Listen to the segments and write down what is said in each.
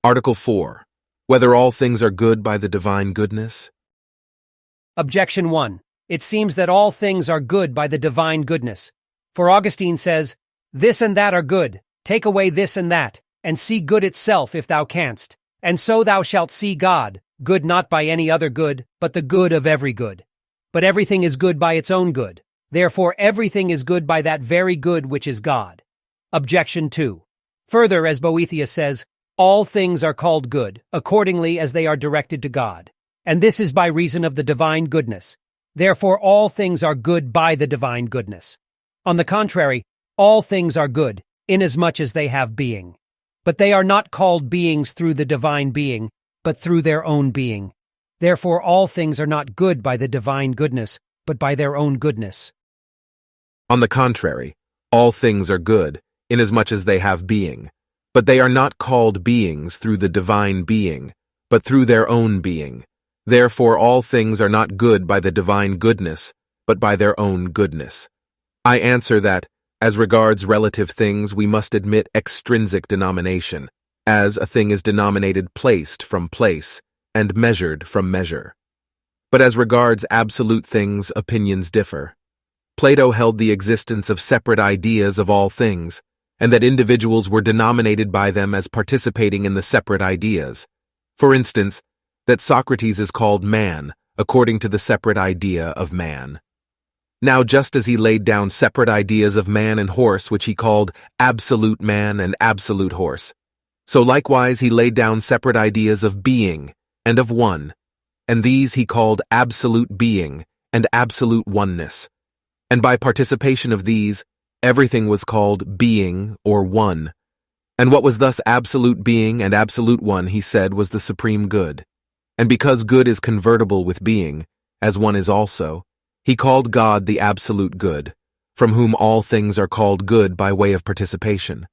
Article 4. Whether all things are good by the divine goodness? Objection 1. It seems that all things are good by the divine goodness. For Augustine says, "This and that are good, take away this and that, and see good itself if thou canst. And so thou shalt see God, good not by any other good, but the good of every good. But everything is good by its own good. Therefore everything is good by that very good which is God." Objection 2. Further, as Boethius says, all things are called good, accordingly as they are directed to God. And this is by reason of the divine goodness. Therefore all things are good by the divine goodness. On the contrary, all things are good, inasmuch as they have being. But they are not called beings through the divine being, but through their own being. Therefore all things are not good by the divine goodness, but by their own goodness. On the contrary, all things are good, inasmuch as they have being. But they are not called beings through the divine being, but through their own being. Therefore all things are not good by the divine goodness, but by their own goodness. I answer that, as regards relative things, we must admit extrinsic denomination, as a thing is denominated placed from place, and measured from measure. But as regards absolute things, opinions differ. Plato held the existence of separate ideas of all things, and that individuals were denominated by them as participating in the separate ideas. For instance, that Socrates is called man, according to the separate idea of man. Now, just as he laid down separate ideas of man and horse, which he called absolute man and absolute horse, so likewise he laid down separate ideas of being and of one, and these he called absolute being and absolute oneness. And by participation of these, everything was called being or one. And what was thus absolute being and absolute one, he said, was the supreme good. And because good is convertible with being, as one is also, he called God the absolute good, from whom all things are called good by way of participation.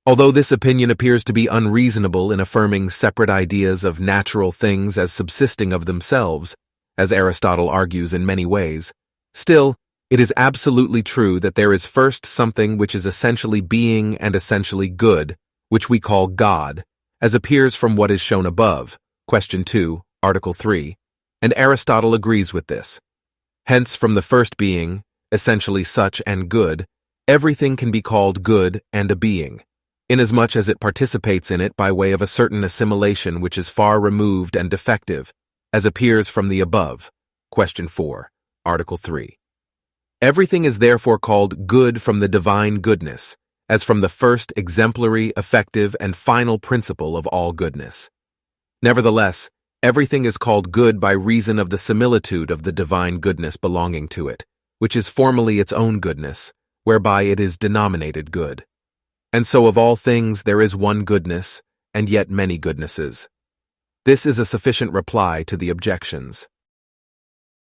Although this opinion appears to be unreasonable in affirming separate ideas of natural things as subsisting of themselves, as Aristotle argues in many ways, still, it is absolutely true that there is first something which is essentially being and essentially good, which we call God, as appears from what is shown above, question 2, article 3, and Aristotle agrees with this. Hence, from the first being, essentially such and good, everything can be called good and a being, inasmuch as it participates in it by way of a certain assimilation which is far removed and defective, as appears from the above, question 4, article 3. Everything is therefore called good from the divine goodness, as from the first exemplary, effective, and final principle of all goodness. Nevertheless, everything is called good by reason of the similitude of the divine goodness belonging to it, which is formally its own goodness, whereby it is denominated good. And so of all things there is one goodness, and yet many goodnesses. This is a sufficient reply to the objections.